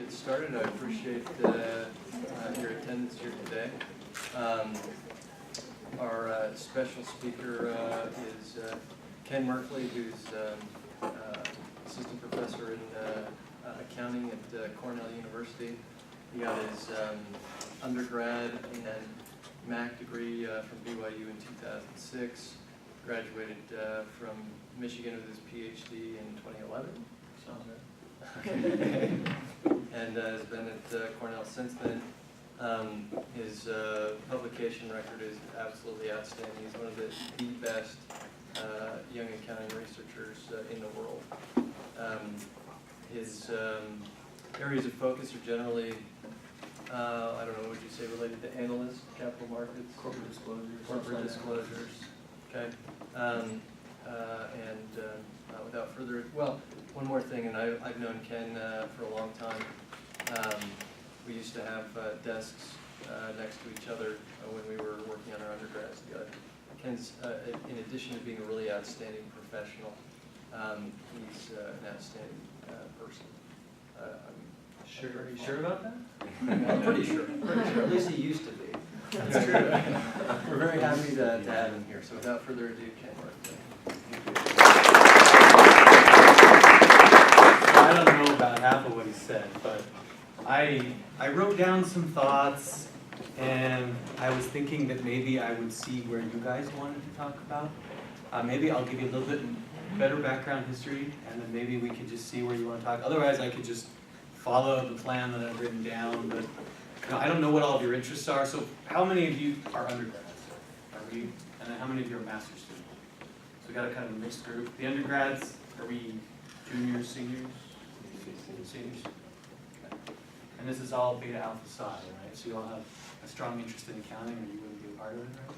get started. I appreciate your attendance here today. Our special speaker is Ken Merkely, who's assistant professor in accounting at Cornell University. He got his undergrad and MAC degree from BYU in 2006. Graduated from Michigan with his PhD in 2011. Sounds right. And has been at Cornell since then. His publication record is absolutely outstanding. He's one of the best young accounting researchers in the world. His areas of focus are generally, I don't know, what would you say, related to analysts, capital markets? Corporate disclosures. Corporate disclosures, okay. Without further, well, one more thing, and I've known Ken for a long time. We used to have desks next to each other when we were working on our undergrads together. Ken's, in addition to being a really outstanding professional, he's an outstanding person. Are you sure about that? I'm pretty sure. At least he used to be. That's true. We're very happy to have him here. So without further ado, Ken Merkely. I don't know about half of what he said, but I wrote down some thoughts, and I was thinking that maybe I would see where you guys wanted to talk about. Maybe I'll give you a little bit better background history, and then maybe we could just see where you want to talk. Otherwise, I could just follow the plan that I've written down, but I don't know what all of your interests are. So how many of you are undergrads? And then how many of you are master's students? So we got a kind of a mixed group. The undergrads, are we juniors, seniors? Seniors? Okay. And this is all beta alpha psi, right? So you all have a strong interest in accounting, or you wouldn't be a part of it, right?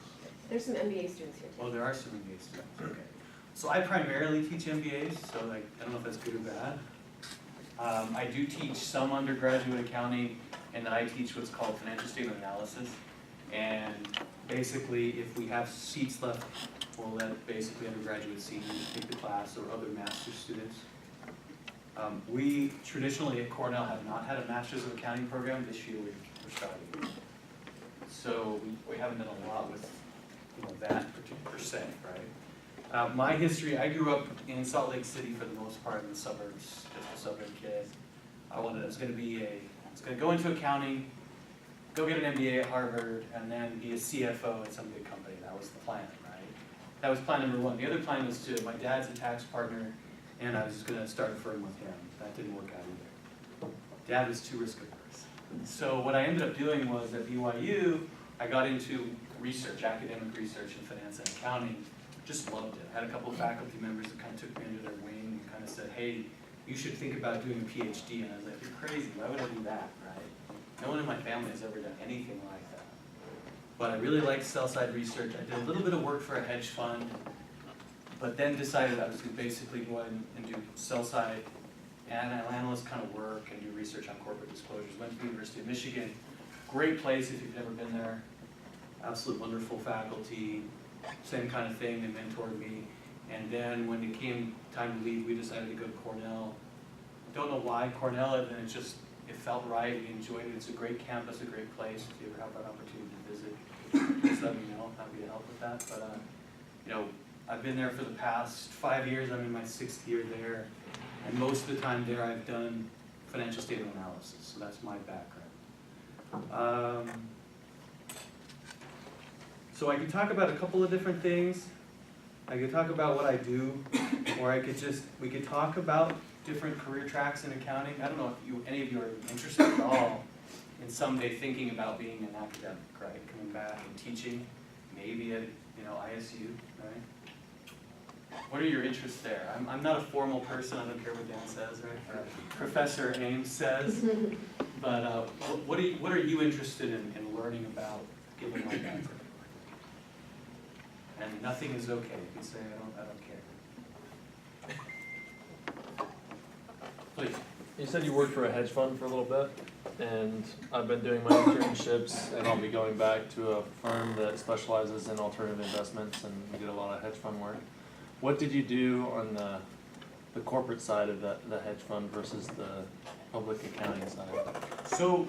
There's some MBA students here too. Well, there are some MBA students, okay. So I primarily teach MBAs, so like, I don't know if that's good or bad. I do teach some undergraduate accounting, and then I teach what's called financial statement analysis. And basically, if we have seats left, we'll let basically undergraduate seniors take the class, or other master's students. We traditionally at Cornell have not had a Master's of Accounting program. This year we're starting. So we haven't done a lot with that per se, right? My history, I grew up in Salt Lake City for the most part, in the suburbs, just a suburb kid. I was going to go into accounting, go get an MBA at Harvard, and then be a CFO at some big company. That was the plan, right? That was plan number one. The other plan was my dad's a tax partner, and I was just going to start a firm with him. That didn't work out either. Dad was too risk averse. So what I ended up doing was at BYU, I got into research, academic research in finance and accounting. Just loved it. I had a couple of faculty members that kind of took me under their wing and kind of said, hey, you should think about doing a PhD. And I was like, you're crazy. Why would I do that, right? No one in my family has ever done anything like that. But I really liked sell-side research. I did a little bit of work for a hedge fund, but then decided I was going to basically go ahead and do sell-side and analyst kind of work and do research on corporate disclosures. Went to the University of Michigan. Great place if you've never been there. Absolute wonderful faculty. Same kind of thing, they mentored me. And then when it came time to leave, we decided to go to Cornell. Don't know why Cornell, and it felt right, we enjoyed it. It's a great campus, a great place. If you ever have an opportunity to visit, just let me know, I'm happy to help with that. But I've been there for the past 5 years. I'm in my 6th year there. And most of the time there I've done financial statement analysis, so that's my background. So I could talk about a couple of different things. I could talk about what I do, or we could talk about different career tracks in accounting. I don't know if any of you are interested at all in someday thinking about being an academic, right? Coming back and teaching, maybe at ISU, right? What are your interests there? I'm not a formal person. I don't care what Dan says, right? Or Professor Ames says. But what are you interested in learning about, given my background? And nothing is okay. You can say, I don't care. Please. You said you worked for a hedge fund for a little bit, and I've been doing my internships, and I'll be going back to a firm that specializes in alternative investments, and we did a lot of hedge fund work. What did you do on the the corporate side of the hedge fund versus the public accounting side? So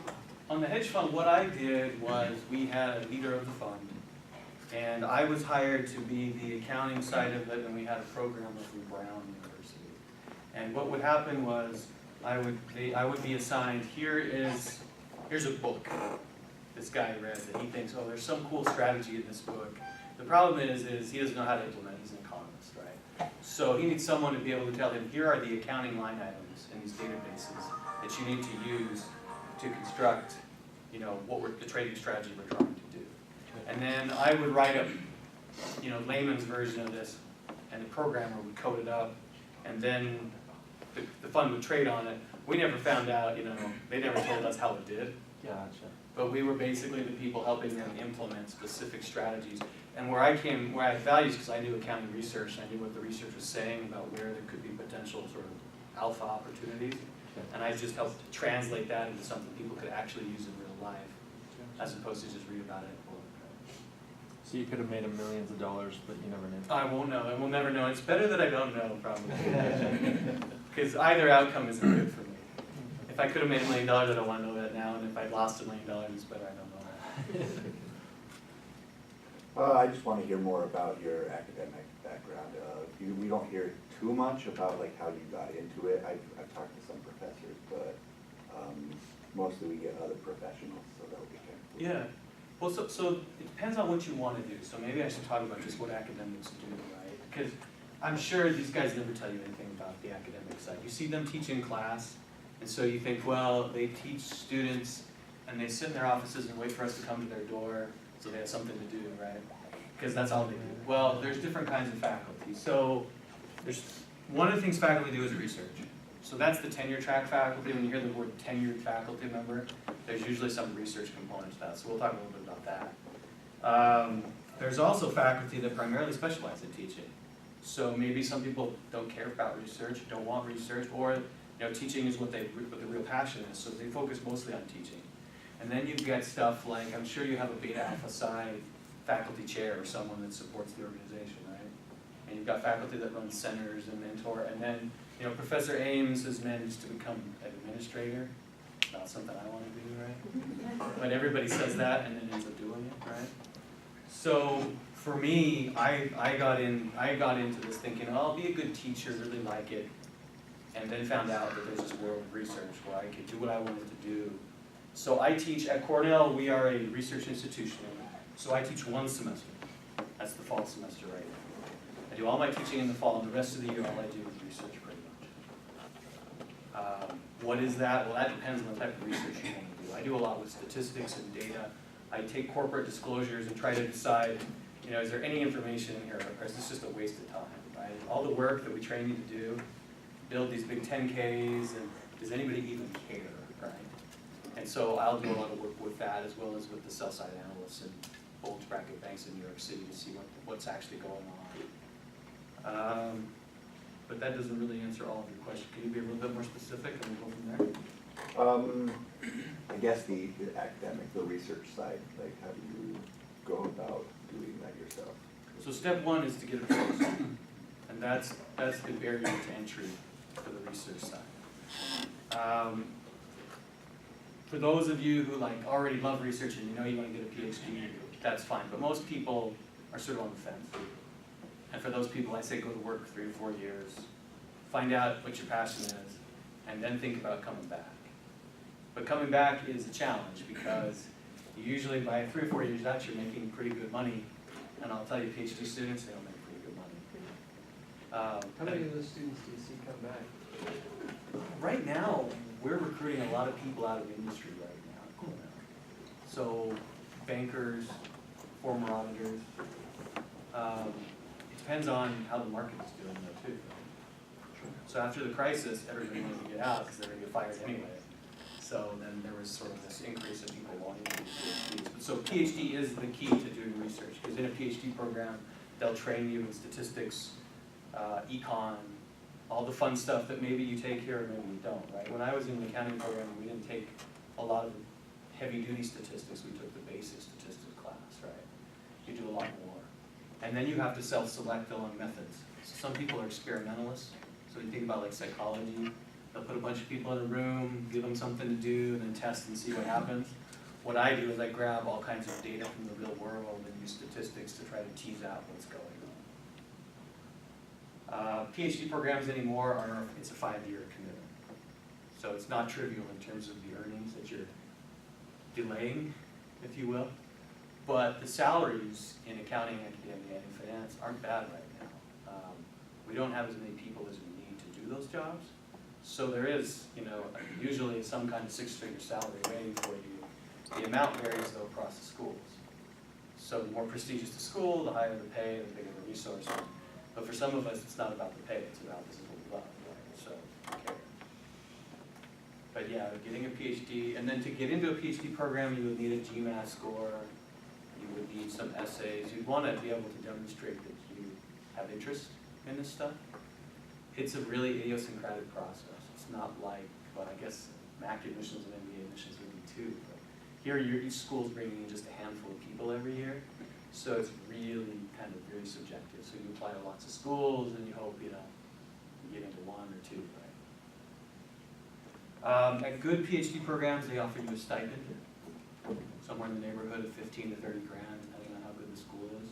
on the hedge fund, what I did was we had a leader of the fund, and I was hired to be the accounting side of it, and we had a programmer from Brown University. And what would happen was I would be assigned, here's a book this guy read that he thinks, oh, there's some cool strategy in this book. The problem is he doesn't know how to implement it. He's an economist, right? So he needs someone to be able to tell him, here are the accounting line items in these databases that you need to use to construct, the trading strategy we're trying to do. And then I would write up, layman's version of this, and the programmer would code it up, and then the fund would trade on it. We never found out, they never told us how it did. Gotcha. But we were basically the people helping them implement specific strategies. And where I had values, because I knew accounting research, and I knew what the research was saying about where there could be potential sort of alpha opportunities. And I just helped translate that into something people could actually use in real life, as opposed to just read about it in a book. So you could have made millions of dollars, but you never knew. I won't know. I will never know. It's better that I don't know, probably. Because either outcome isn't good for me. If I could have made $1 million, I don't want to know that now. And if I'd lost $1 million, it's better I don't know that. I just want to hear more about your academic background. We don't hear too much about like how you got into it. I've talked to some professors, but mostly we get other professionals, so that would be kind of cool. Yeah. Well, so it depends on what you want to do. So maybe I should talk about just what academics do, right? Because I'm sure these guys never tell you anything about the academic side. You see them teach in class, and so you think, well, they teach students, and they sit in their offices and wait for us to come to their door, so they have something to do, right? Because that's all they do. Well, there's different kinds of faculty. So there's one of the things faculty do is research. So that's the tenure track faculty. When you hear the word tenured faculty member, there's usually some research component to that. So we'll talk a little bit about that. There's also faculty that primarily specialize in teaching. So maybe some people don't care about research, don't want research, or teaching is what the real passion is. So they focus mostly on teaching. And then you've got stuff like, I'm sure you have a beta alpha psi faculty chair or someone that supports the organization, right? And you've got faculty that run centers and mentor, and then Professor Ames has managed to become an administrator. Not something I want to do, right? But everybody says that and then ends up doing it, right? So for me, I got into this thinking, oh, I'll be a good teacher, really like it, and then found out that there's this world of research where I could do what I wanted to do. So I teach at Cornell. We are a research institution, so I teach one semester. That's the fall semester right now. I do all my teaching in the fall, and the rest of the year all I do is research pretty much. What is that? Well, that depends on the type of research you want to do. I do a lot with statistics and data. I take corporate disclosures and try to decide, is there any information in here, or is this just a waste of time, right? All the work that we train you to do, build these big 10Ks, and does anybody even care, right? And so I'll do a lot of work with that, as well as with the sell-side analysts and bulge bracket banks in New York City to see what's actually going on. But that doesn't really answer all of your questions. Can you be a little bit more specific and we'll go from there? I guess the academic, the research side, like how do you go about doing that yourself? So step one is to get a proposal, and that's the barrier to entry for the research side. For those of you who already love research and you want to get a PhD, that's fine. But most people are sort of on the fence. And for those people, I say go to work 3 to 4 years, find out what your passion is, and then think about coming back. But coming back is a challenge because usually by 3 or 4 years out, you're making pretty good money. And I'll tell you, PhD students, they don't make pretty good money. How many of those students do you see come back? Right now, we're recruiting a lot of people out of industry right now at Cornell. So bankers, former auditors. It depends on how the market is doing though too. So after the crisis, everybody wanted to get out because they were going to get fired anyway. So then there was sort of this increase in people wanting to do PhDs. So PhD is the key to doing research because in a PhD program, they'll train you in statistics, econ, all the fun stuff that maybe you take here or maybe you don't, right? When I was in the accounting program, we didn't take a lot of heavy-duty statistics. We took the basic statistics class, right? You do a lot more. And then you have to self-select along methods. So some people are experimentalists, So you think about like psychology, they'll put a bunch of people in a room, give them something to do, and then test and see what happens. What I do is I grab all kinds of data from the real world and use statistics to try to tease out what's going on. PhD programs anymore are, it's a 5-year commitment. So it's not trivial in terms of the earnings that you're delaying, if you will. But the salaries in accounting, academia, and finance aren't bad right now. We don't have as many people as we need to do those jobs. So there is, you know, usually some kind of 6-figure salary waiting for you. The amount varies though across the schools. So the more prestigious the school, the higher the pay, the bigger the resources. But for some of us, it's not about the pay, it's about this is what we love, right? So, okay. But yeah, getting a PhD, and then to get into a PhD program, you would need a GMAT score, you would need some essays, you'd want to be able to demonstrate that you have interest in this stuff. It's a really idiosyncratic process. It's not like, well, I guess MAC admissions and MBA admissions would be too. But here, each school's bringing in just a handful of people every year, so it's really kind of very subjective. So you apply to lots of schools, and you hope, you know, you get into 1 or 2, right? At good PhD programs, they offer you a stipend, somewhere in the neighborhood of 15 to 30 grand, depending on how good the school is.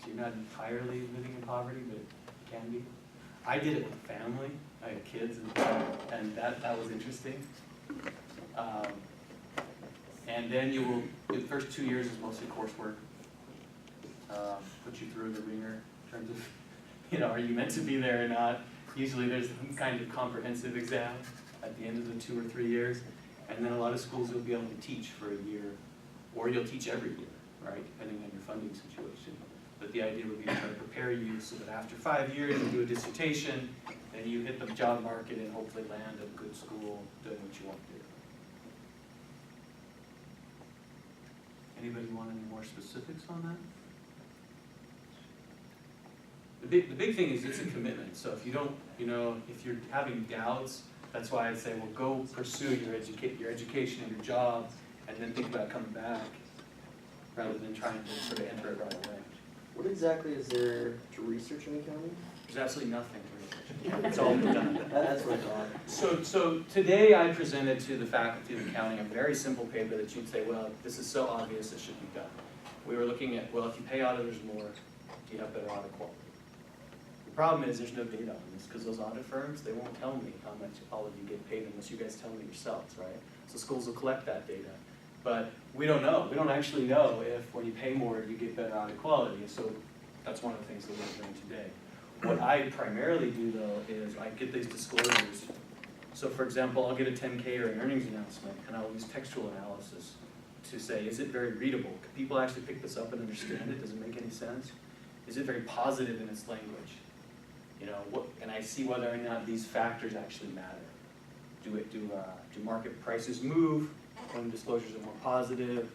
So you're not entirely living in poverty, but it can be. I did it with family. I had kids, and that was interesting. And then the first 2 years is mostly coursework. Put you through the ringer in terms of, you know, are you meant to be there or not? Usually there's some kind of comprehensive exam at the end of the 2 or 3 years. And then a lot of schools you'll be able to teach for a year, or you'll teach every year, right, depending on your funding situation. But the idea would be to try to prepare you so that after 5 years you do a dissertation, then you hit the job market and hopefully land at a good school doing what you want to do. Anybody want any more specifics on that? The big thing is it's a commitment. So if you don't, you know, if you're having doubts, that's why I say, well, go pursue your education and your job, and then think about coming back, rather than trying to sort of enter it right away. What exactly is there to research in accounting? There's absolutely nothing to research. It's all been done. That's what I thought. So today I presented to the faculty of accounting a very simple paper that you'd say, well, this is so obvious it should be done. We were looking at, well, if you pay auditors more, do you have better audit quality? The problem is there's no data on this, because those audit firms, they won't tell me how much all of you get paid unless you guys tell me yourselves, right? So schools will collect that data. But we don't know. We don't actually know if when you pay more, you get better audit quality. So that's one of the things that we're doing today. What I primarily do, though, is I get these disclosures. So for example, I'll get a 10K or an earnings announcement, and I'll use textual analysis to say, is it very readable? Can people actually pick this up and understand it? Does it make any sense? Is it very positive in its language? You know, and I see whether or not these factors actually matter. Do market prices move when disclosures are more positive?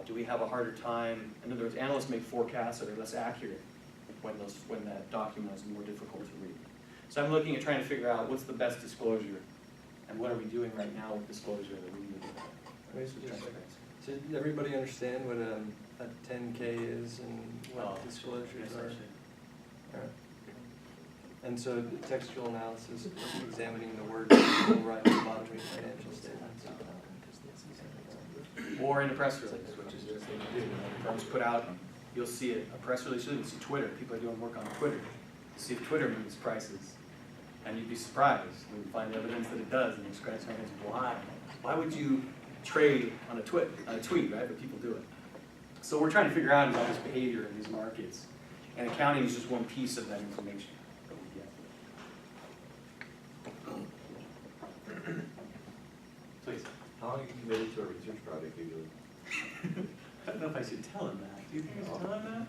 Do we have a harder time? In other words, analysts make forecasts that are less accurate when that document is more difficult to read. So I'm looking at trying to figure out what's the best disclosure, and what are we doing right now with disclosure that we need to do. Wait, so just did everybody understand what a 10K is and what disclosures are? Alright. And so the textual analysis, examining the words that will write the bottom of your financial statements. Or in a press release, which is just what they do. Firms put out, you'll see it, a press release, you'll see Twitter, people are doing work on Twitter. You see if Twitter moves prices, and you'd be surprised when you find evidence that it does, and you scratch your heads, why? Why would you trade on a tweet, right, but people do it. So we're trying to figure out all this behavior in these markets, and accounting is just one piece of that information that we get. Please. How long are you committed to a research project usually? I don't know if I should tell him that. Do you think I should tell him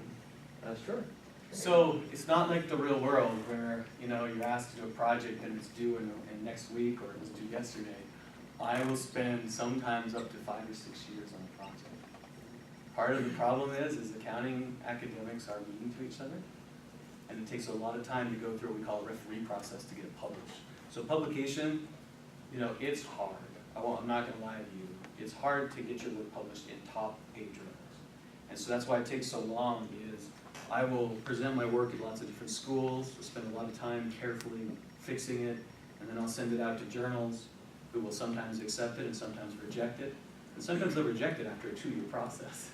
that? Sure. So it's not like the real world where, you know, you're asked to do a project and it's due in next week or it was due yesterday. I will spend sometimes up to 5 or 6 years on a project. Part of the problem is accounting academics are mean to each other, and it takes a lot of time to go through what we call a referee process to get it published. So publication, you know, it's hard. I'm not going to lie to you. It's hard to get your work published in top 8 journals. And so that's why it takes so long, is I will present my work at lots of different schools, spend a lot of time carefully fixing it, and then I'll send it out to journals who will sometimes accept it and sometimes reject it. And sometimes they'll reject it after a 2-year process.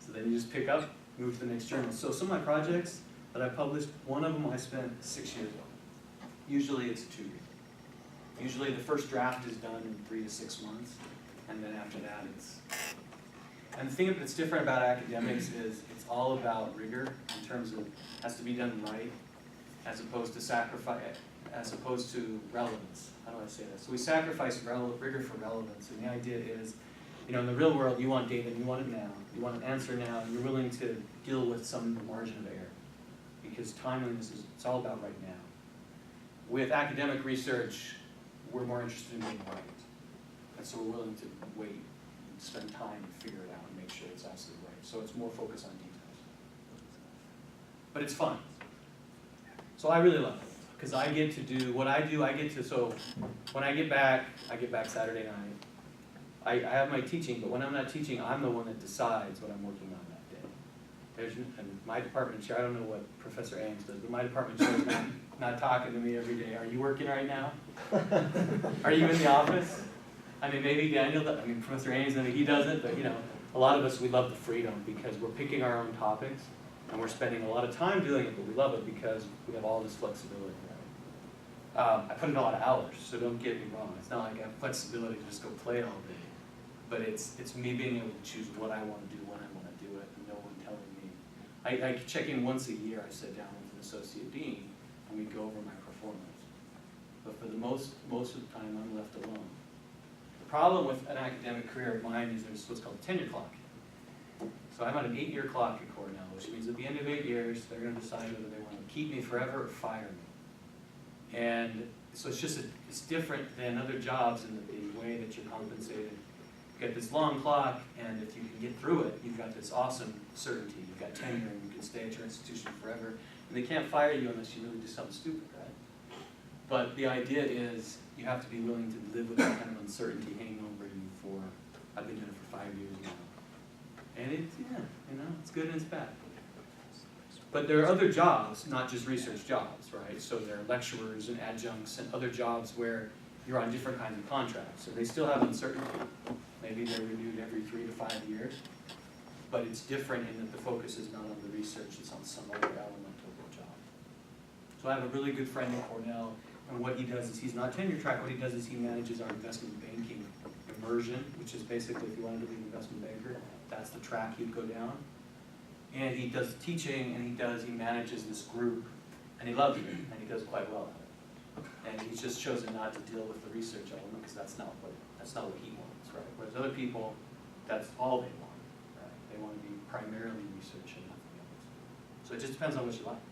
So then you just pick up, move to the next journal. So some of my projects that I published, one of them I spent 6 years on. Usually it's 2 years. Usually the first draft is done in 3 to 6 months, and then after that it's... And the thing that's different about academics is it's all about rigor in terms of has to be done right, as opposed to relevance. How do I say that? So we sacrifice rigor for relevance, and the idea is, you know, in the real world, you want data, and you want it now, you want an answer now, and you're willing to deal with some margin of error, because timeliness is, it's all about right now. With academic research, we're more interested in being right, and so we're willing to wait and spend time to figure it out and make sure it's absolutely right. So it's more focused on details. But it's fun. So I really love it, because I get to do what I do, so when I get back Saturday night, I have my teaching, but when I'm not teaching, I'm the one that decides what I'm working on that day. And my department chair, I don't know what Professor Ames does, but my department chair is not talking to me every day. Are you working right now? Are you in the office? I mean, maybe Daniel, Professor Ames, he doesn't, but you know, a lot of us, we love the freedom because we're picking our own topics and we're spending a lot of time doing it, but we love it because we have all this flexibility, right? I put in a lot of hours, so don't get me wrong. It's not like I have flexibility to just go play all day, but it's me being able to choose what I want to do, when I want to do it, and no one telling me. I check in once a year. I sit down with an associate dean and we go over my performance. But for the most of the time, I'm left alone. The problem with an academic career of mine is there's what's called a tenure clock. So I'm on an 8-year clock at Cornell, which means at the end of 8 years, they're going to decide whether they want to keep me forever or fire me. And so it's different than other jobs in the way that you're compensated. You get this long clock, and if you can get through it, you've got this awesome certainty. You've got tenure, and you can stay at your institution forever. And they can't fire you unless you really do something stupid, right? But the idea is you have to be willing to live with that kind of uncertainty hanging over you for, I've been doing it for 5 years now. And it's, yeah, you know, it's good and it's bad. But there are other jobs, not just research jobs, right? So there are lecturers and adjuncts and other jobs where you're on different kinds of contracts. So they still have uncertainty. Maybe they're renewed every 3 to 5 years. But it's different in that the focus is not on the research, it's on some other element of the job. So I have a really good friend at Cornell, and what he does is he's not tenure track, what he does is he manages our investment banking immersion, which is basically if you wanted to be an investment banker, that's the track he'd go down. And he does teaching, and he manages this group, and he loves it, and he does quite well at it. And he's just chosen not to deal with the research element because that's not what he wants, right? Whereas other people, that's all they want, right? They want to be primarily research and nothing else. So it just depends on what you like.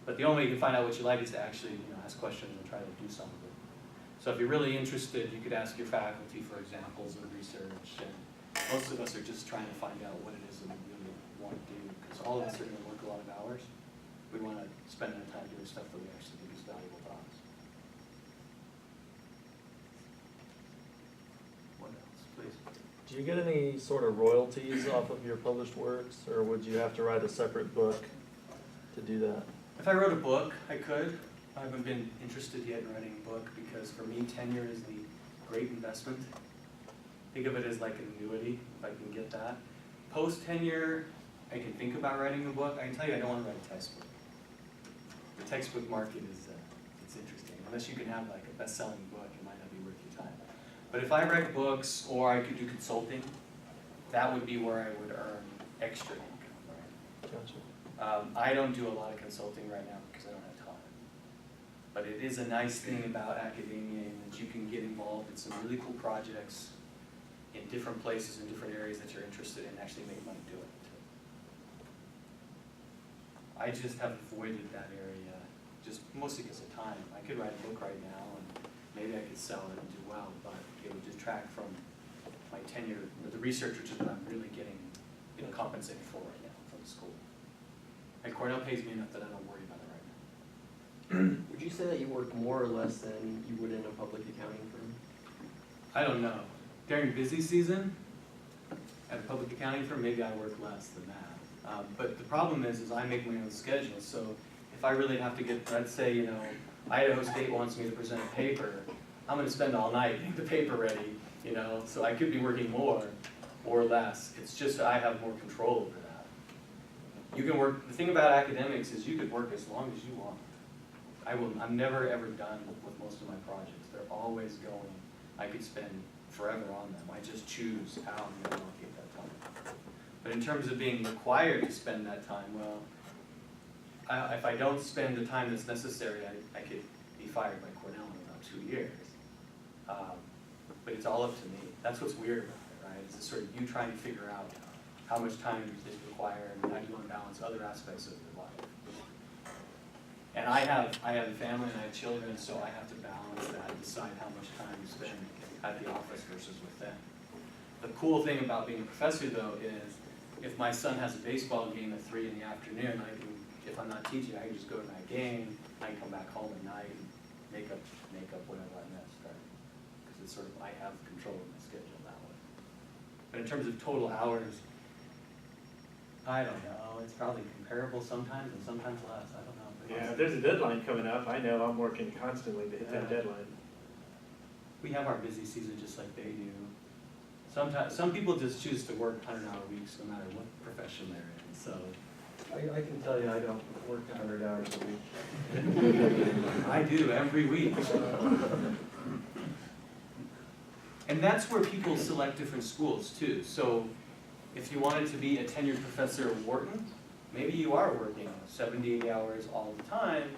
But the only way you can find out what you like is to actually, you know, ask questions and try to do some of it. So if you're really interested, you could ask your faculty for examples of research. And most of us are just trying to find out what it is that we really want to do, because all of us are going to work a lot of hours. We want to spend that time doing stuff that we actually think is valuable to us. What else, please? Do you get any sort of royalties off of your published works, or would you have to write a separate book to do that? If I wrote a book, I could. I haven't been interested yet in writing a book because for me, tenure is the great investment. Think of it as like an annuity, if I can get that. Post-tenure, I can think about writing a book. I can tell you I don't want to write a textbook. The textbook market is it's interesting. Unless you can have like a best-selling book, it might not be worth your time. But if I write books or I could do consulting, that would be where I would earn extra income, right? Gotcha. I don't do a lot of consulting right now because I don't have time. But it is a nice thing about academia in that you can get involved in some really cool projects in different places, in different areas that you're interested in, and actually make money doing it. I just have avoided that area, just mostly because of time. I could write a book right now, and maybe I could sell it and do well, but it would detract from my tenure, the research, which is what I'm really getting, you know, compensated for right now from the school. And Cornell pays me enough that I don't worry about it right now. Would you say that you work more or less than you would in a public accounting firm? I don't know. During busy season, at a public accounting firm, maybe I work less than that. But the problem is I make my own schedule. So if I really have to get, let's say, you know, Idaho State wants me to present a paper, I'm gonna spend all night getting the paper ready, you know, so I could be working more or less. It's just I have more control over that. You can work, the thing about academics is you could work as long as you want. I'm never ever done with most of my projects. They're always going. I could spend forever on them. I just choose how I'm gonna allocate that time. But in terms of being required to spend that time, well, if I don't spend the time that's necessary, I could be fired by Cornell in about 2 years. But it's all up to me. That's what's weird about it, right? It's sort of you trying to figure out how much time is required and how do you want to balance other aspects of your life. And I have a family and I have children, so I have to balance that and decide how much time to spend at the office versus with them. The cool thing about being a professor, though, is if my son has a baseball game at 3 in the afternoon, if I'm not teaching, I can just go to that game, I can come back home at night and make up whatever I missed, right? Because it's sort of, I have control of my schedule that way. But in terms of total hours, I don't know, it's probably comparable sometimes and sometimes less, I don't know. Yeah, if there's a deadline coming up, I know I'm working constantly to hit that deadline. We have our busy season just like they do. Sometimes, some people just choose to work 100-hour weeks no matter what profession they're in, so. I can tell you I don't work 100 hours a week. I do, every week. And that's where people select different schools too. So if you wanted to be a tenured professor at Wharton, maybe you are working 70, 80 hours all the time.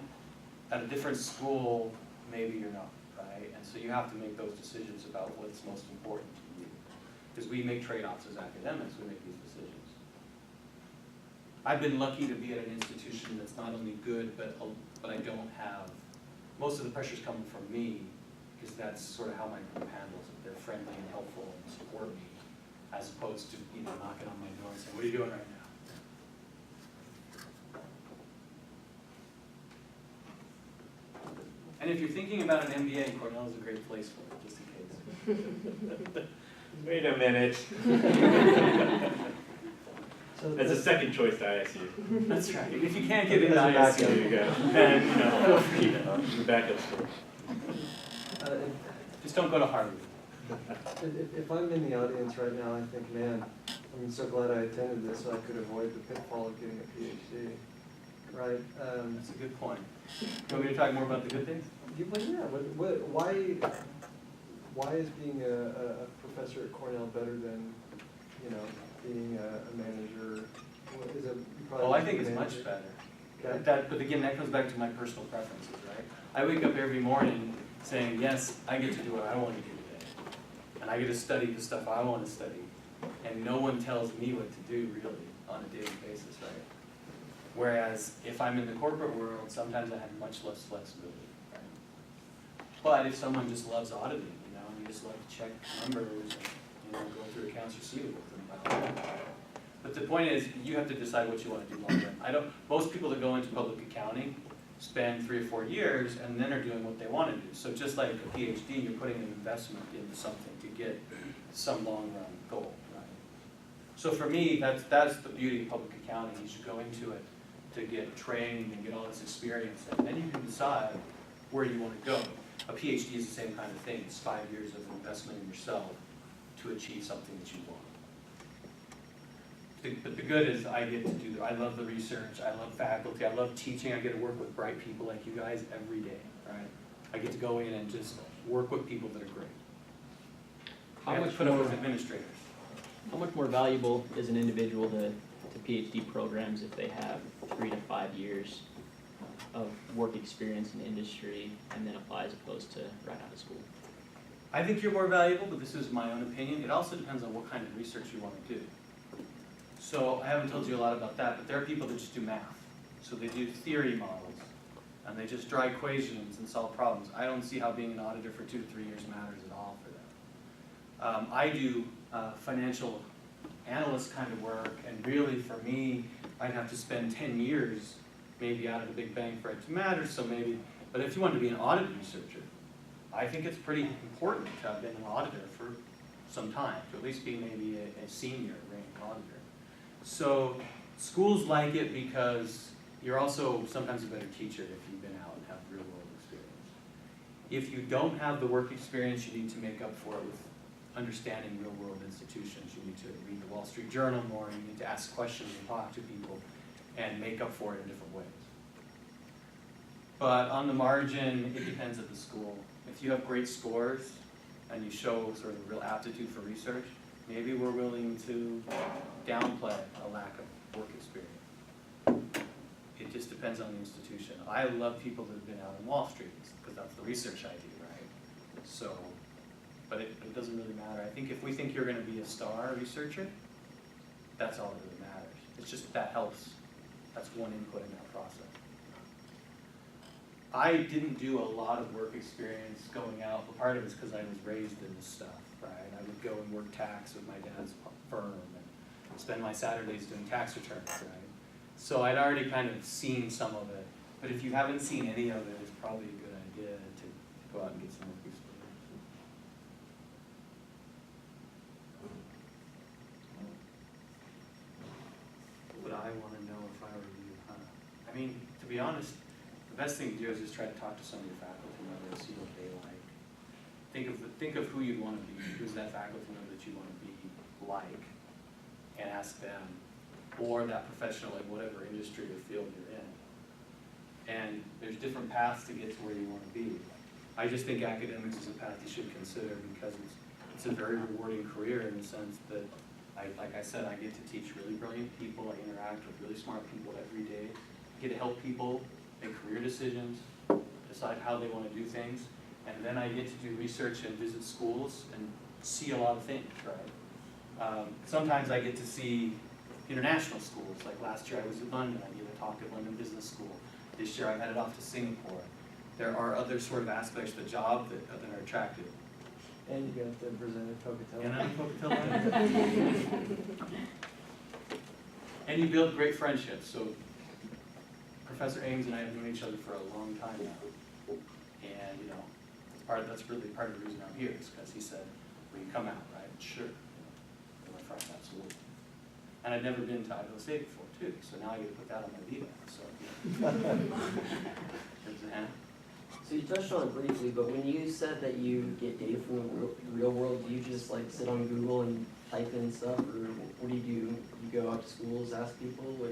At a different school, maybe you're not, right? And so you have to make those decisions about what's most important to you. Because we make trade-offs as academics, we make these decisions. I've been lucky to be at an institution that's not only good, but I don't have, most of the pressure's coming from me, because that's sort of how my group handles it. They're friendly and helpful and support me, as opposed to, you know, knocking on my door and saying, what are you doing right now? And if you're thinking about an MBA, Cornell is a great place for it, just in case. Wait a minute. So As a second choice to ISU. That's right. If you can't get into That's There ISU, you go. And, you know, feel free to the backup story. just don't go to Harvard. If I'm in the audience right now, I think, man, I'm so glad I attended this so I could avoid the pitfall of getting a PhD, right? That's a good point. You want me to talk more about the good things? Why is being a professor at Cornell better than, you know, being a manager? What is it? Oh, I think it's much better. Okay. But again, that comes back to my personal preferences, right? I wake up every morning saying, yes, I get to do what I want to do today. And I get to study the stuff I want to study. And no one tells me what to do, really, on a daily basis, right? Whereas if I'm in the corporate world, sometimes I have much less flexibility, right? But if someone just loves auditing, you know, and you just love to check numbers and, you know, go through accounts receivable, but the point is, you have to decide what you want to do long term. Most people that go into public accounting spend 3 or 4 years and then are doing what they want to do. So just like a PhD, you're putting an investment into something to get some long run goal, right? So for me, that's the beauty of public accounting. You should go into it to get trained and get all this experience, and then you can decide where you want to go. A PhD is the same kind of thing. It's 5 years of investment in yourself to achieve something that you want. But the good is I get to do, I love the research, I love faculty, I love teaching, I get to work with bright people like you guys every day, right? I get to go in and just work with people that are great. I have to put up with administrators. How much more valuable is an individual to PhD programs if they have 3 to 5 years of work experience in industry and then apply as opposed to right out of school? I think you're more valuable, but this is my own opinion. It also depends on what kind of research you want to do. So I haven't told you a lot about that, but there are people that just do math. So they do theory models, and they just draw equations and solve problems. I don't see how being an auditor for 2 to 3 years matters at all for them. I do financial analyst kind of work, and really for me, I'd have to spend 10 years maybe out of the big bang for it to matter, so maybe, but if you want to be an audit researcher, I think it's pretty important to have been an auditor for some time, to at least be maybe a senior rank auditor. So schools like it because you're also sometimes a better teacher if you've been out and have real world experience. If you don't have the work experience, you need to make up for it with understanding real-world institutions. You need to read the Wall Street Journal more, you need to ask questions and talk to people and make up for it in different ways. But on the margin, it depends at the school. If you have great scores and you show sort of real aptitude for research, maybe we're willing to downplay a lack of work experience. It just depends on the institution. I love people that have been out on Wall Street, because that's the research I do, right? So, but it doesn't really matter. I think if we think you're gonna be a star researcher, that's all that really matters. It's just that helps. That's one input in that process. I didn't do a lot of work experience going out, but part of it's because I was raised in this stuff, right? I would go and work tax with my dad's firm and spend my Saturdays doing tax returns, right? So I'd already kind of seen some of it, but if you haven't seen any of it, it's probably a good idea to go out and get some work experience. What would I want to know if I were you, huh? I mean, to be honest, the best thing to do is just try to talk to some of your faculty members, see what they like. Think of who you'd want to be, who's that faculty member that you want to be like, and ask them, or that professional in whatever industry or field you're in. And there's different paths to get to where you want to be. I just think academics is a path you should consider because it's a very rewarding career in the sense that, like I said, I get to teach really brilliant people, I interact with really smart people every day, I get to help people make career decisions, decide how they want to do things, and then I get to do research and visit schools and see a lot of things, right? Sometimes I get to see international schools, like last year I was in London, I gave a talk at London Business School. This year I headed off to Singapore. There are other sort of aspects of the job that are attractive. And you got to present at Pocatello. And I'm Pocatello. And you build great friendships. So Professor Ames and I have known each other for a long time now. And you know, that's really part of the reason I'm here, is because he said, "Will you come out?" Right? Sure. And my friend, absolutely. And I'd never been to Idaho State before too, so now I get to put that on my VBAC. So So you touched on it briefly, but when you said that you get data from the real world, do you just like sit on Google and type in stuff, or what do? You go out to schools, ask people, or?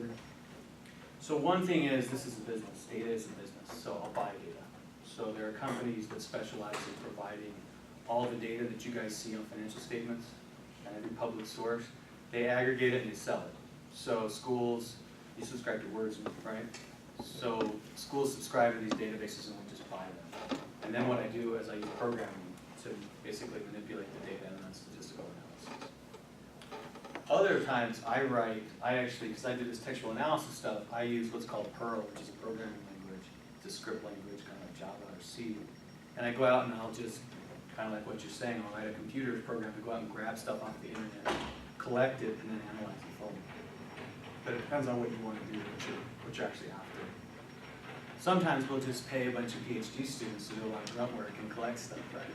So one thing is, this is a business, data is a business, so I'll buy data. So there are companies that specialize in providing all the data that you guys see on financial statements and every public source. They aggregate it and they sell it. So schools, you subscribe to Words, right? So schools subscribe to these databases and we just buy them. And then what I do is I use programming to basically manipulate the data and then statistical analysis. Other times I actually, because I do this textual analysis stuff, I use what's called Perl, which is a programming language. It's a script language, kind of like Java or C. And I go out and I'll just, kind of like what you're saying, I'll write a computer program to go out and grab stuff off the internet, collect it, and then analyze it for me. But it depends on what you want to do, what you're actually after. Sometimes we'll just pay a bunch of PhD students to do a lot of grunt work and collect stuff, right?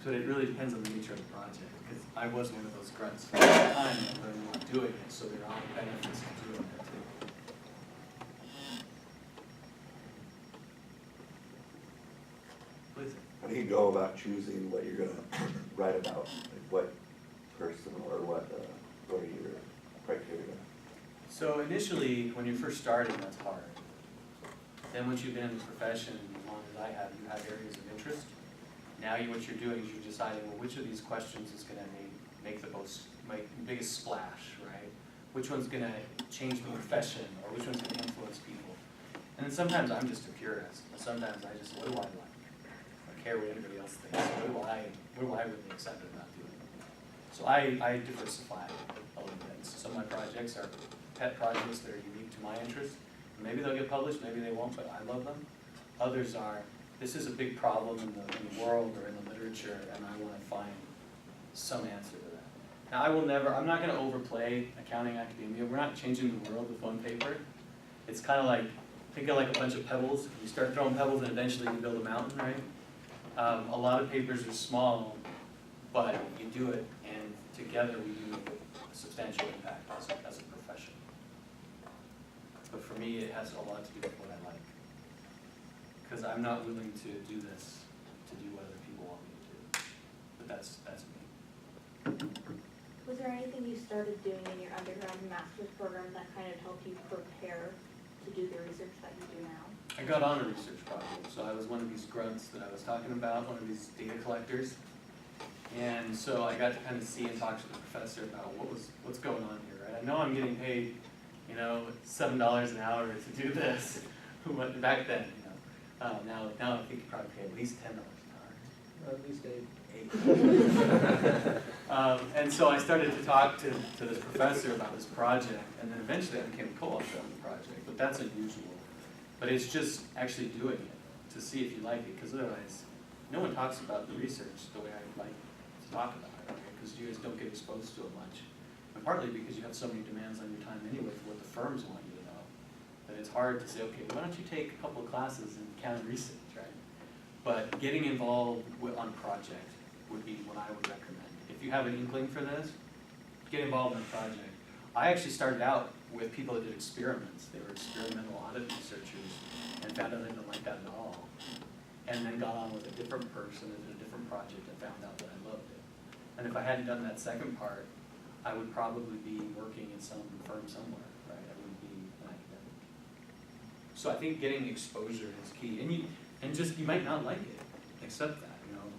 So it really depends on the nature of the project, because I was one of those grunts for a long time and I learned not doing it, so there are benefits to doing that too. Please. How do you go about choosing what you're gonna write about? Like what person or what are your criteria? So initially, when you're first starting, that's hard. Then once you've been in the profession, as long as I have, you have areas of interest. Now what you're doing is you're deciding, well, which of these questions is gonna make the biggest splash, right? Which one's gonna change the profession, or which one's gonna influence people? And then sometimes I'm just a purist. Sometimes I just, what do I like? I don't care what anybody else thinks. What am I really excited about doing? So I diversify a little bit. So some of my projects are pet projects that are unique to my interest. Maybe they'll get published, maybe they won't, but I love them. Others are, this is a big problem in the world or in the literature, and I want to find some answer to that. Now I'm not going to overplay accounting academia. We're not changing the world with one paper. It's kind of like, think of like a bunch of pebbles. You start throwing pebbles and eventually you build a mountain, right? A lot of papers are small, but you do it, and together we do a substantial impact as a profession. But for me, it has a lot to do with what I like. because I'm not willing to do this, to do what other people want me to do. But that's me. Was there anything you started doing in your undergrad and master's program that kind of helped you prepare to do the research that you do now? I got on a research project, so I was one of these grunts that I was talking about, one of these data collectors. And so I got to kind of see and talk to the professor about what's going on here, right? I know I'm getting paid, you know, $7 an hour to do this. Back then, you know. Now I think you probably pay at least $10 an hour. At least 8. And so I started to talk to this professor about this project, and then eventually I became a co-author on the project, but that's unusual. But it's just actually doing it to see if you like it, because otherwise, no one talks about the research the way I'd like to talk about it, because you guys don't get exposed to it much. And partly because you have so many demands on your time anyway for what the firms want you to know, that it's hard to say, okay, why don't you take a couple of classes in county research, right? But getting involved on a project would be what I would recommend. If you have an inkling for this, get involved in a project. I actually started out with people that did experiments. They were experimental audit researchers and found out I didn't like that at all. And then got on with a different person and did a different project and found out that I loved it. And if I hadn't done that second part, I would probably be working in some firm somewhere, right? I wouldn't be an academic. So I think getting exposure is key. And you might not like it, accept that, you know.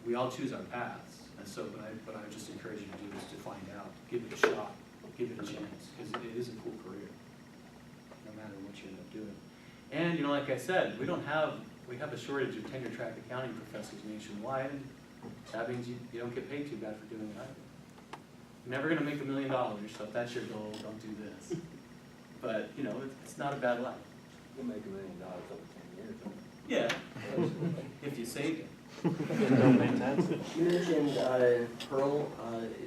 We all choose our paths. And so what I just encourage you to do is to find out, give it a shot, give it a chance, because it is a cool career, no matter what you end up doing. And, you know, like I said, we have a shortage of tenure track accounting professors nationwide. That means you don't get paid too bad for doing it either. You're never gonna make $1 million, so if that's your goal, don't do this. But, you know, it's not a bad life. You'll make $1 million over 10 years. Yeah, if you saved it. Don't pay taxes. You mentioned Perl,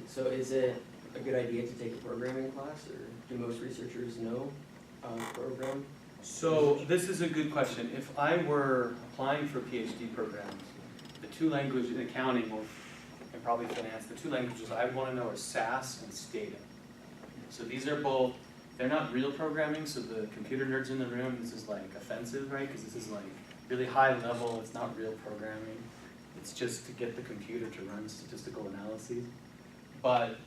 so is it a good idea to take a programming class, or do most researchers know program? So this is a good question. If I were applying for PhD programs, the two languages in accounting and probably finance, the two languages I would want to know are SAS and Stata. So these are both, they're not real programming, so the computer nerds in the room, this is like offensive, right? Because this is like really high level, it's not real programming. It's just to get the computer to run statistical analyses. But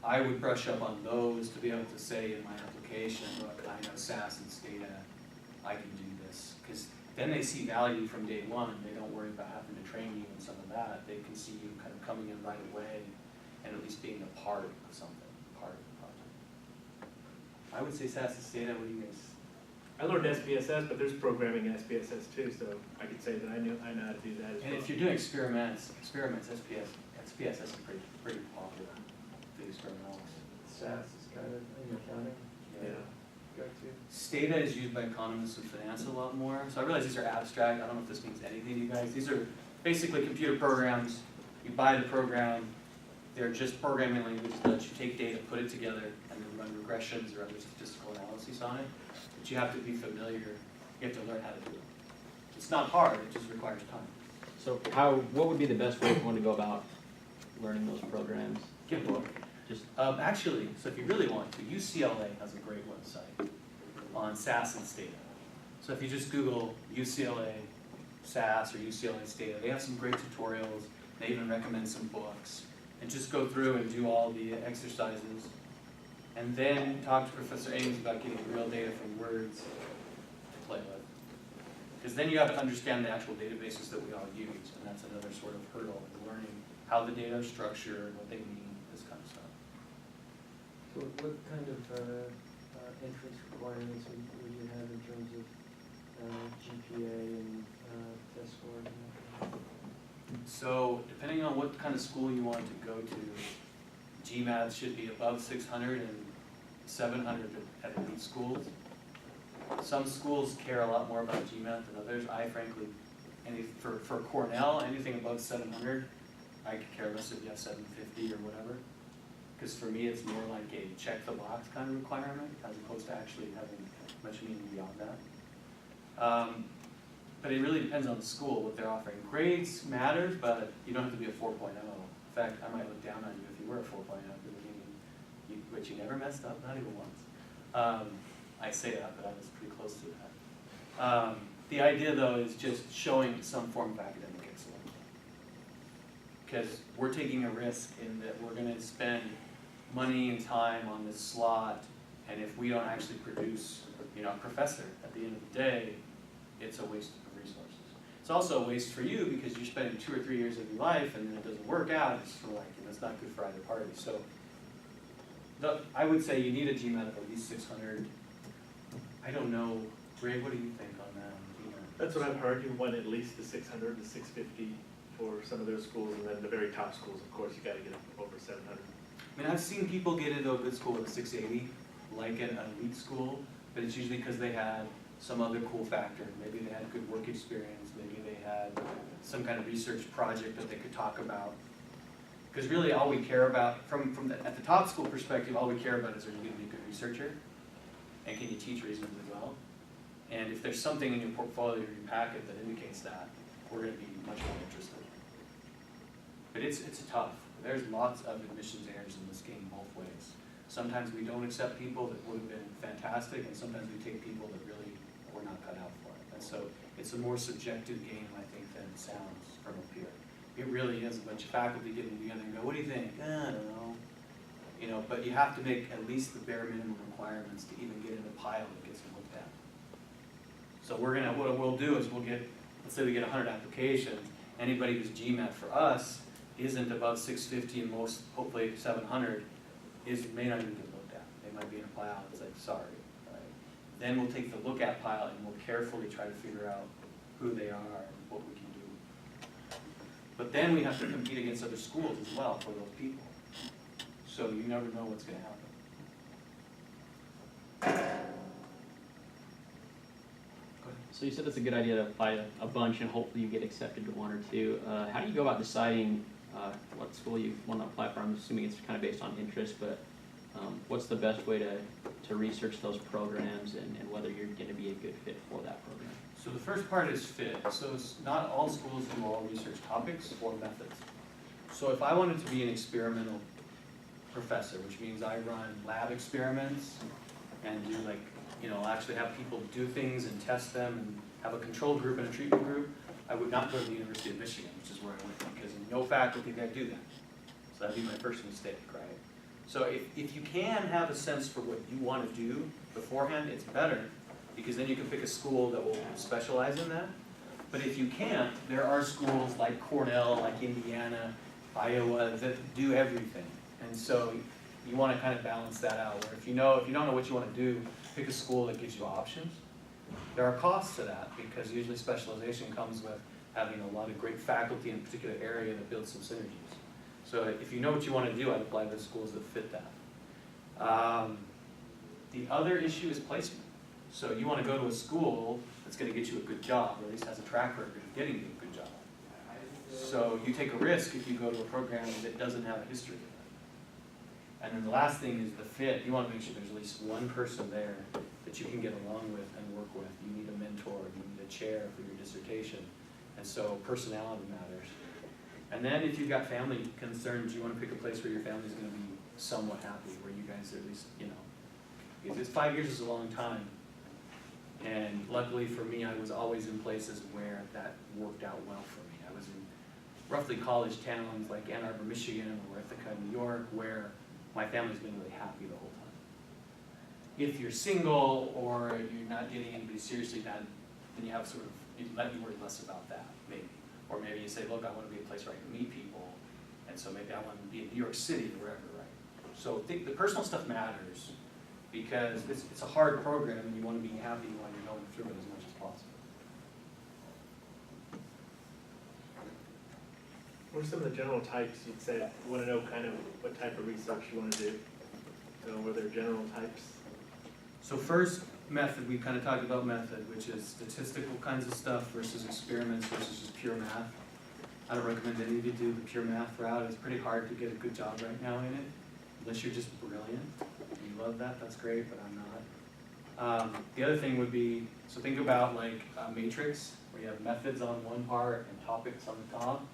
I would brush up on those to be able to say in my application, look, I know SAS and Stata, I can do this. Because then they see value from day one. They don't worry about having to train you in some of that. They can see you kind of coming in right away and at least being a part of something, part of the project. I would say SAS and Stata, what do you guys? I learned SPSS, but there's programming in SPSS too, so I could say that I know how to do that as well. And if you're doing experiments, SPSS is pretty popular, the experimentals. SAS is kind of in accounting. Yeah. Go to. Stata is used by economists and finance a lot more. So I realize these are abstract. I don't know if this means anything to you guys. These are basically computer programs. You buy the program. They're just programming languages that let you take data, put it together, and then run regressions or other statistical analyses on it. But you have to be familiar. You have to learn how to do it. It's not hard. It just requires time. So what would be the best way for one to go about learning those programs? Get a book. Just Actually, so if you really want to, UCLA has a great website on SAS and Stata. So if you just Google UCLA SAS or UCLA Stata, they have some great tutorials. They even recommend some books. And just go through and do all the exercises. And then talk to Professor Ames about getting real data from words to play with. Because then you have to understand the actual databases that we all use. And that's another sort of hurdle in learning how the data is structured, what they mean, this kind of stuff. So what kind of entrance requirements would you have in terms of GPA and test score and that kind of thing? So depending on what kind of school you want to go to, GMAT should be above 600 and 700 at elite schools. Some schools care a lot more about GMAT than others. I frankly, for Cornell, anything above 700, I could care less if you have 750 or whatever. Because for me, it's more like a check the box kind of requirement as opposed to actually having much meaning beyond that. But it really depends on the school, what they're offering. Grades matter, but you don't have to be a 4.0. In fact, I might look down on you if you were a 4.0, but you never messed up, not even once. I say that, but I was pretty close to that. The idea though is just showing some form of academic excellence. Because we're taking a risk in that we're gonna spend money and time on this slot, and if we don't actually produce, a professor at the end of the day, it's a waste of resources. It's also a waste for you because you're spending 2 or 3 years of your life and then it doesn't work out. It's for it's not good for either party. So I would say you need a GMAT of at least 600. I don't know, Ray, what do you think on that? That's what I've heard, you want at least the 600 to 650 for some of those schools, and then the very top schools, of course, you gotta get over 700. I mean, I've seen people get into a good school with a 680, like at an elite school, but it's usually because they had some other cool factor. Maybe they had good work experience, maybe they had some kind of research project that they could talk about. Because really all we care about, at the top school perspective, all we care about is are you gonna be a good researcher? And can you teach reasonably well? And if there's something in your portfolio or your packet that indicates that, we're gonna be much more interested. But it's tough. There's lots of admissions errors in this game both ways. Sometimes we don't accept people that would have been fantastic, and sometimes we take people that really were not cut out for it. And so it's a more subjective game, I think, than it sounds from up here. It really is a bunch of faculty getting together and go, what do you think? I don't know. But you have to make at least the bare minimum requirements to even get in a pile that gets looked at. So what we'll do is let's say we get 100 applications, anybody who's GMAT for us isn't above 650 and most, hopefully 700, may not even get looked at. They might be in a pile, it's like, sorry, right? Then we'll take the look at pile and we'll carefully try to figure out who they are and what we can do. But then we have to compete against other schools as well for those people. So you never know what's gonna happen. So you said it's a good idea to apply a bunch and hopefully you get accepted to one or two. How do you go about deciding what school you want to apply for? I'm assuming it's kind of based on interest, but what's the best way to research those programs and whether you're going to be a good fit for that program? So the first part is fit. So it's not all schools do all research topics or methods. So if I wanted to be an experimental professor, which means I run lab experiments and do actually have people do things and test them and have a control group and a treatment group, I would not go to the University of Michigan, which is where I went, because no faculty there do that. So that'd be my first mistake, right? So if you can have a sense for what you want to do beforehand, it's better, because then you can pick a school that will specialize in that. But if you can't, there are schools like Cornell, like Indiana, Iowa, that do everything. And so you want to kind of balance that out, where if you don't know what you want to do, pick a school that gives you options. There are costs to that, because usually specialization comes with having a lot of great faculty in a particular area that builds some synergies. So if you know what you want to do, I'd apply to schools that fit that. The other issue is placement. So you want to go to a school that's going to get you a good job, or at least has a track record of getting you a good job. So you take a risk if you go to a program that doesn't have a history of it. And then the last thing is the fit. You want to make sure there's at least one person there that you can get along with and work with. You need a mentor, you need a chair for your dissertation. And so personality matters. And then if you've got family concerns, you want to pick a place where your family's going to be somewhat happy, where you guys are at least, because 5 years is a long time. And luckily for me, I was always in places where that worked out well for me. I was in roughly college towns like Ann Arbor, Michigan, or Ithaca, New York, where my family's been really happy the whole time. If you're single or you're not getting anybody seriously, then you have you worry less about that, maybe. Or maybe you say, look, I want to be a place where I can meet people, and so maybe I want to be in New York City or wherever, right? So the personal stuff matters, because it's a hard program and you want to be happy while you're going through it as much as possible. What are some of the general types you'd say, you want to know kind of what type of research you want to do? Were there general types? So first, method, we kind of talked about method, which is statistical kinds of stuff versus experiments versus just pure math. I don't recommend any of you do the pure math route. It's pretty hard to get a good job right now in it, unless you're just brilliant. If you love that, that's great, but I'm not. The other thing would be, so think about like a matrix, where you have methods on one part and topics on the top.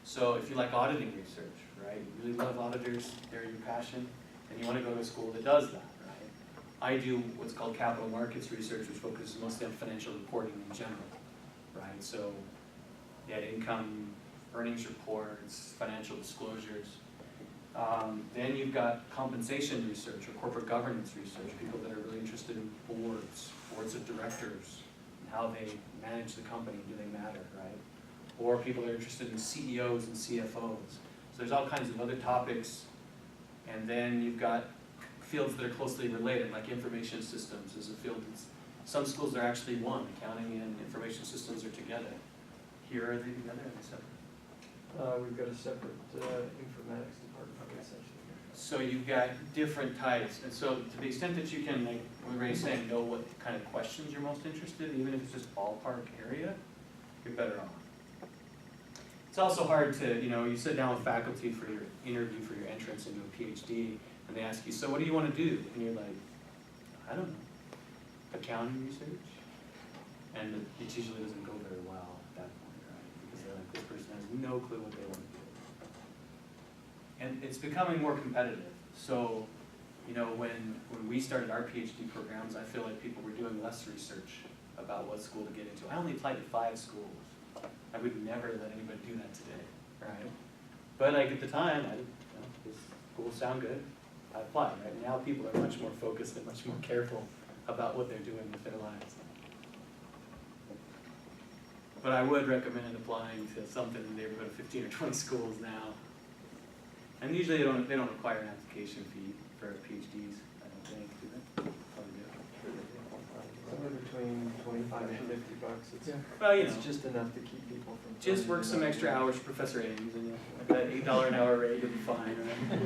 So if you like auditing research, right, you really love auditors, they're your passion, and you want to go to a school that does that, right? I do what's called capital markets research, which focuses mostly on financial reporting in general, right? So, net income, earnings reports, financial disclosures. Then you've got compensation research or corporate governance research, people that are really interested in boards of directors, and how they manage the company, do they matter, right? Or people that are interested in CEOs and CFOs. So there's all kinds of other topics. And then you've got fields that are closely related, like information systems is a field that's, some schools are actually one, accounting and information systems are together. Here are they together, are they separate? We've got a separate informatics department essentially. So you've got different types, and so to the extent that you can, like what Ray's saying, know what kind of questions you're most interested in, even if it's just ballpark area, you're better off. It's also hard to, you sit down with faculty for your interview for your entrance into a PhD, and they ask you, so what do you want to do? And you're like, I don't know, accounting research? And it usually doesn't go very well at that point, right? Because they're like, this person has no clue what they want to do. And it's becoming more competitive. So, when we started our PhD programs, I feel like people were doing less research about what school to get into. I only applied to 5 schools. I would never let anybody do that today, right? But like at the time, these schools sound good. I applied, right? Now people are much more focused and much more careful about what they're doing with their lives. But I would recommend applying to something in the neighborhood of 15 or 20 schools now. And usually they don't require an application fee for PhDs, I don't think, do they? Probably do. Somewhere between 25 and 50 bucks. It's, Well, it's just enough to keep people from. Just work some extra hours for Professor Ames, and at that $8 an hour rate, you'll be fine, right?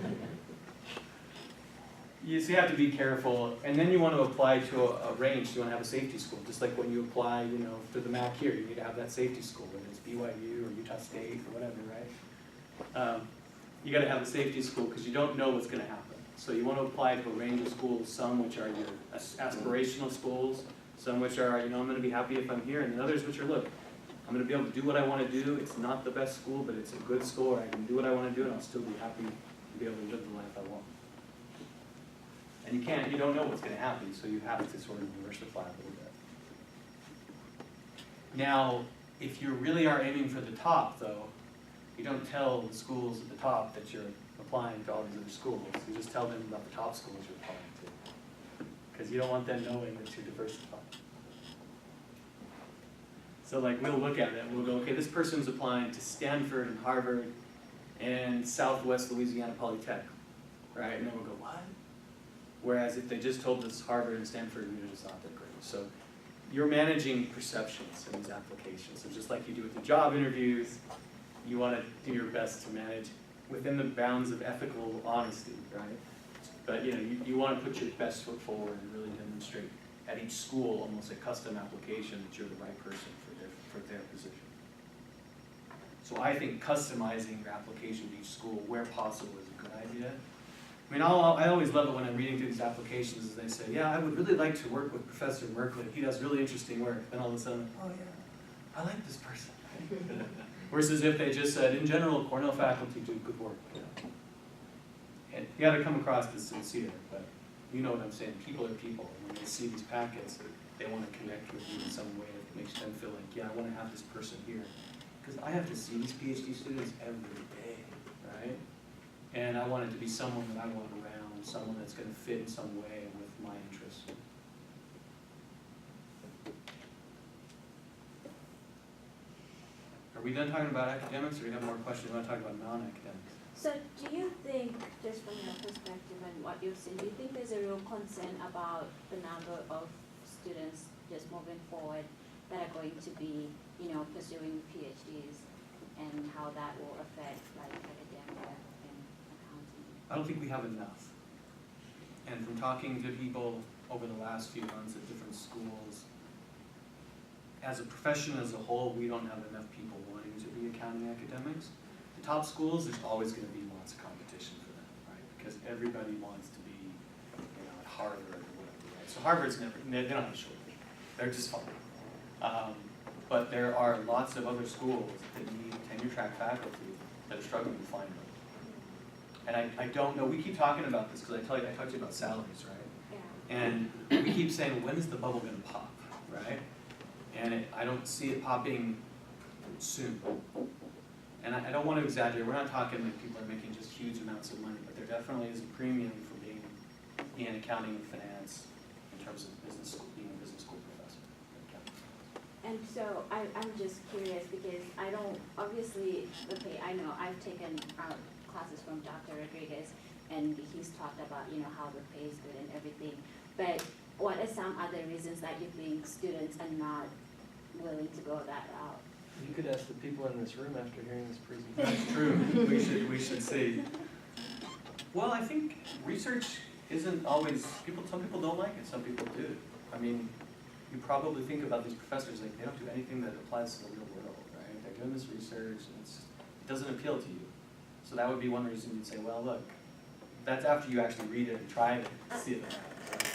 So you have to be careful, and then you want to apply to a range. You want to have a safety school, just like when you apply, to the MAC here, you need to have that safety school, whether it's BYU or Utah State or whatever, right? You got to have a safety school because you don't know what's going to happen. So you want to apply to a range of schools, some which are your aspirational schools, some which are, I'm going to be happy if I'm here, and then others which are, look, I'm going to be able to do what I want to do. It's not the best school, but it's a good school, or I can do what I want to do, and I'll still be happy to be able to live the life I want. And you don't know what's going to happen, so you have to sort of diversify a little bit. Now, if you really are aiming for the top, though, you don't tell the schools at the top that you're applying to all these other schools. You just tell them about the top schools you're applying to. Because you don't want them knowing that you're diversified. So like we'll look at it and we'll go, okay, this person's applying to Stanford and Harvard and Southwest Louisiana Polytech, right? And then we'll go, what? Whereas if they just told us Harvard and Stanford, we would have just thought they're great. So you're managing perceptions in these applications. So just like you do with the job interviews, you want to do your best to manage within the bounds of ethical honesty, right? But you want to put your best foot forward and really demonstrate at each school almost a custom application that you're the right person for their position. So I think customizing your application to each school where possible is a good idea. I mean, I always love it when I'm reading through these applications and they say, yeah, I would really like to work with Professor Merkely. He does really interesting work. Then all of a sudden, oh yeah, I like this person. Versus if they just said, in general, Cornell faculty do good work. And you got to come across as sincere, but you know what I'm saying. People are people. And when they see these packets, they want to connect with you in some way that makes them feel like, yeah, I want to have this person here. Because I have to see these PhD students every day, right? And I want it to be someone that I want around, someone that's going to fit in some way with my interests. Are we done talking about academics, or do you have more questions? You want to talk about non-academics? So do you think, just from your perspective and what you've seen, do you think there's a real concern about the number of students just moving forward that are going to be, pursuing PhDs, and how that will affect like academia and accounting? I don't think we have enough. And from talking to people over the last few months at different schools, as a profession as a whole, we don't have enough people wanting to be accounting academics. The top schools, there's always going to be lots of competition for them, right? Because everybody wants to be, at Harvard or whatever, right? So Harvard's they don't have a shortage. They're just fine. But there are lots of other schools that need tenure-track faculty that are struggling to find them. And I don't know, we keep talking about this because I talked to you about salaries, right? Yeah. And we keep saying, when is the bubble gonna pop, right? And I don't see it popping soon. And I don't want to exaggerate, we're not talking like people are making just huge amounts of money, but there definitely is a premium for being in accounting and finance in terms of business school, being a business school professor. And so I'm just curious because I don't, obviously, okay, I know I've taken classes from Dr. Rodriguez and he's talked about, how the pay is good and everything. But what are some other reasons that you think students are not willing to go that route? You could ask the people in this room after hearing this presentation. That's true, we should see. Well, I think research isn't always, some people don't like it, some people do. I mean, you probably think about these professors, like they don't do anything that applies to the real world, right? They're doing this research and it doesn't appeal to you. So that would be one reason you'd say, well, look, that's after you actually read it and try it and see it. Right?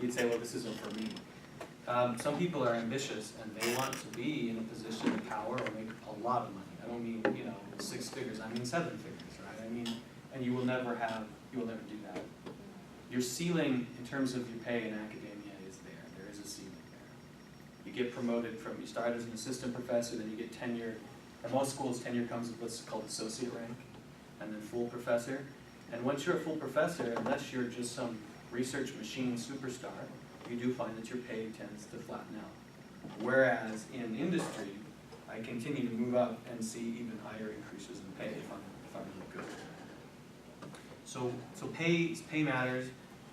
You'd say, well, this isn't for me. Some people are ambitious and they want to be in a position of power or make a lot of money. I don't mean, 6 figures, I mean 7 figures, right? I mean, and you will never do that. Your ceiling in terms of your pay in academia is there. There is a ceiling there. You get promoted you start as an assistant professor, then you get tenure. In most schools, tenure comes with what's called associate rank, and then full professor. And once you're a full professor, unless you're just some research machine superstar, you do find that your pay tends to flatten out. Whereas in industry, I continue to move up and see even higher increases in pay if I'm really good. So pay matters,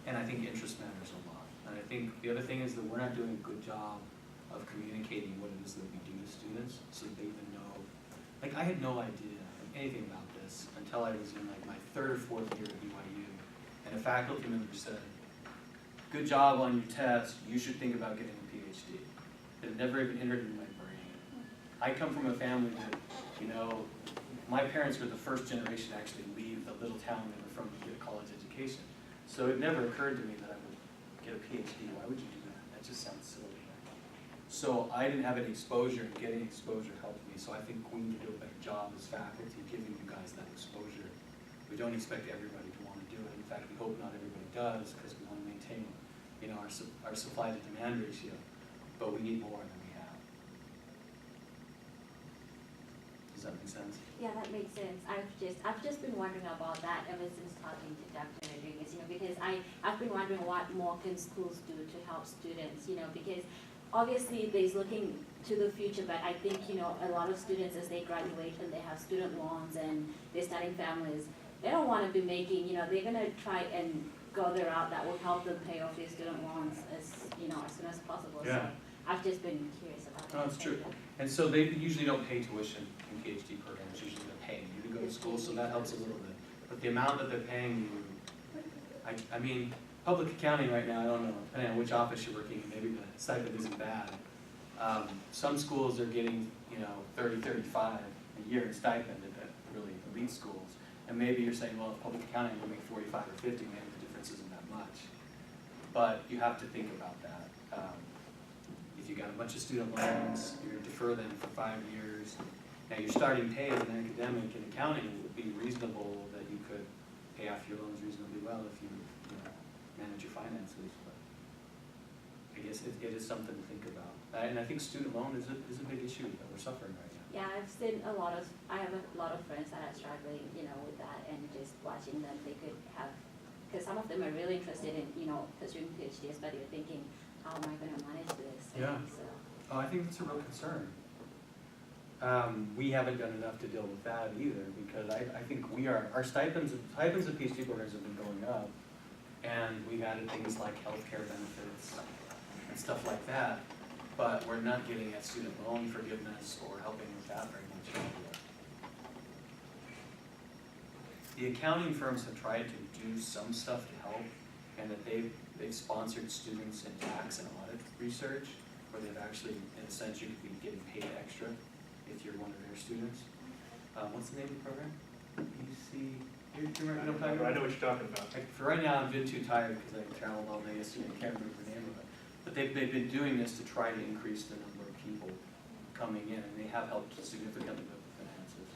and I think interest matters a lot. And I think the other thing is that we're not doing a good job of communicating what it is that we do to students, so that they even know. Like, I had no idea anything about this until I was in like my 3rd or 4th year at BYU, and a faculty member said, "Good job on your test, you should think about getting a PhD." It had never even entered into my brain. I come from a family that, my parents were the first generation to actually leave the little town they were from to get a college education. So it never occurred to me that I would get a PhD. Why would you do that? That just sounds silly. So I didn't have any exposure, and getting exposure helped me. So I think we need to do a better job as faculty giving you guys that exposure. We don't expect everybody to want to do it. In fact, we hope not everybody does, because we want to maintain our supply to demand ratio, but we need more than we have. Does that make sense? Yeah, that makes sense. I've just been wondering about that ever since talking to Dr. Rodriguez, because I've been wondering what more can schools do to help students, because obviously there's looking to the future, but I think, a lot of students as they graduate and they have student loans and they're starting families, they don't want to be making, they're going to try and go the route that will help them pay off their student loans as soon as possible. Yeah. So I've just been curious about that. No, it's true. And so they usually don't pay tuition in PhD programs. Usually they're paying you to go to school, so that helps a little bit. But the amount that they're paying you, I mean, public accounting right now, I don't know, depending on which office you're working in, maybe the stipend isn't bad. Some schools are getting, 30, 35 a year in stipend at really elite schools. And maybe you're saying, well, if public accounting will make 45 or 50, maybe the difference isn't that much. But you have to think about that. If you got a bunch of student loans, you defer them for 5 years. Now your starting pay as an academic in accounting would be reasonable that you could pay off your loans reasonably well if you manage your finances. But I guess it is something to think about. And I think student loan is a big issue that we're suffering right now. Yeah, I have a lot of friends that are struggling, with that, and just watching them, they could have, because some of them are really interested in, pursuing PhDs, but they're thinking, how am I going to manage this? Yeah. So. Oh, I think that's a real concern. We haven't done enough to deal with that either, because I think our stipends of PhD programs have been going up, and we've added things like healthcare benefits and stuff like that, but we're not getting at student loan forgiveness or helping with that very much yet. The accounting firms have tried to do some stuff to help, and that they've sponsored students in tax and audit research, where they've actually, in a sense, you could be getting paid extra if you're one of their students. What's the name of the program? EC. Do you remember what I'm talking about? I know what you're talking about. For right now, I'm a bit too tired because I traveled all day yesterday. I can't remember the name of it. But they've been doing this to try to increase the number of people coming in, and they have helped significantly with the finances.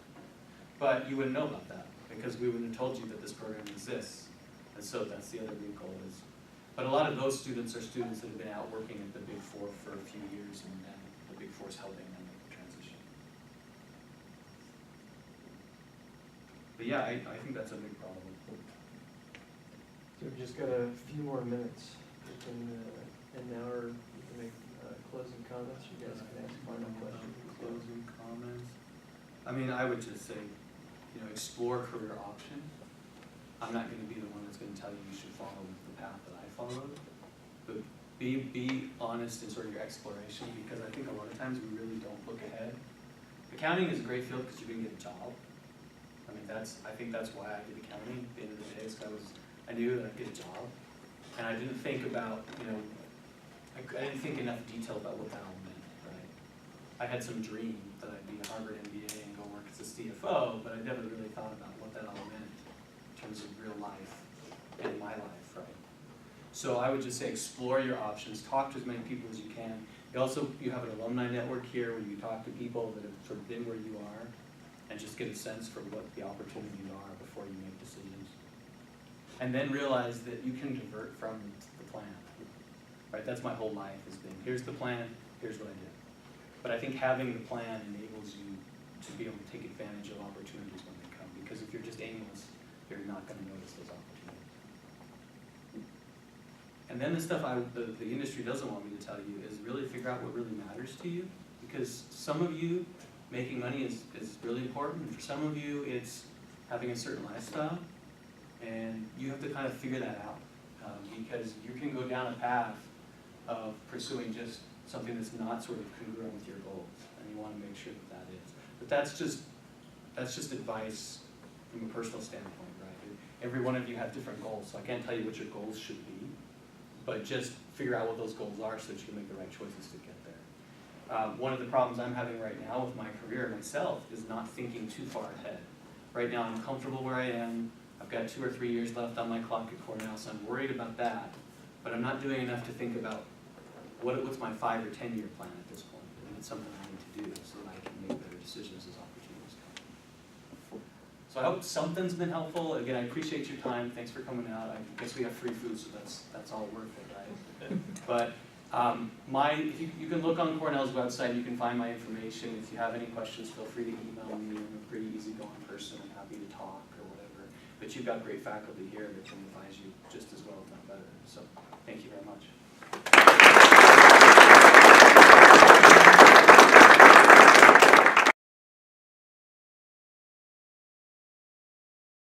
But you wouldn't know about that because we wouldn't have told you that this program exists. And so that's the other wrinkle is But a lot of those students are students that have been out working at the Big Four for a few years, and then the Big Four's helping them make the transition. But yeah, I think that's a big problem. So we've just got a few more minutes. We can, and now we can make closing comments. You guys can ask final questions. Closing comments. I mean, I would just say, explore career options. I'm not gonna be the one that's gonna tell you you should follow the path that I followed, but be honest in sort of your exploration, because I think a lot of times we really don't look ahead. Accounting is a great field because you're gonna get a job. I mean, I think that's why I did accounting at the end of the day, is I knew that I'd get a job, and I didn't think about, I didn't think enough detail about what that all meant, right? I had some dream that I'd be a Harvard MBA and go work as a CFO, but I never really thought about what that all meant in terms of real life and my life, right? So I would just say explore your options, talk to as many people as you can. You have an alumni network here where you talk to people that have sort of been where you are and just get a sense for what the opportunities are before you make decisions. And then realize that you can divert from the plan, right? That's my whole life has been, here's the plan, here's what I did. But I think having the plan enables you to be able to take advantage of opportunities when they come, because if you're just aimless, you're not gonna notice those opportunities. And then the stuff the industry doesn't want me to tell you is really figure out what really matters to you, because some of you, making money is really important, and for some of you, it's having a certain lifestyle, and you have to kind of figure that out, because you can go down a path of pursuing just something that's not sort of congruent with your goals, and you want to make sure that is. But that's just advice from a personal standpoint, right? Every one of you have different goals, so I can't tell you what your goals should be, but just figure out what those goals are so that you can make the right choices to get there. One of the problems I'm having right now with my career myself is not thinking too far ahead. Right now I'm comfortable where I am. I've got 2 or 3 years left on my clock at Cornell, so I'm worried about that. But I'm not doing enough to think about what's my 5 or 10 year plan at this point. And it's something I need to do so that I can make better decisions as opportunities come. So I hope something's been helpful. Again, I appreciate your time. Thanks for coming out. I guess we have free food, so that's all worth it, right? But you can look on Cornell's website. You can find my information. If you have any questions, feel free to email me. I'm a pretty easygoing person. I'm happy to talk or whatever. But you've got great faculty here that can advise you just as well, if not better. So thank you very much.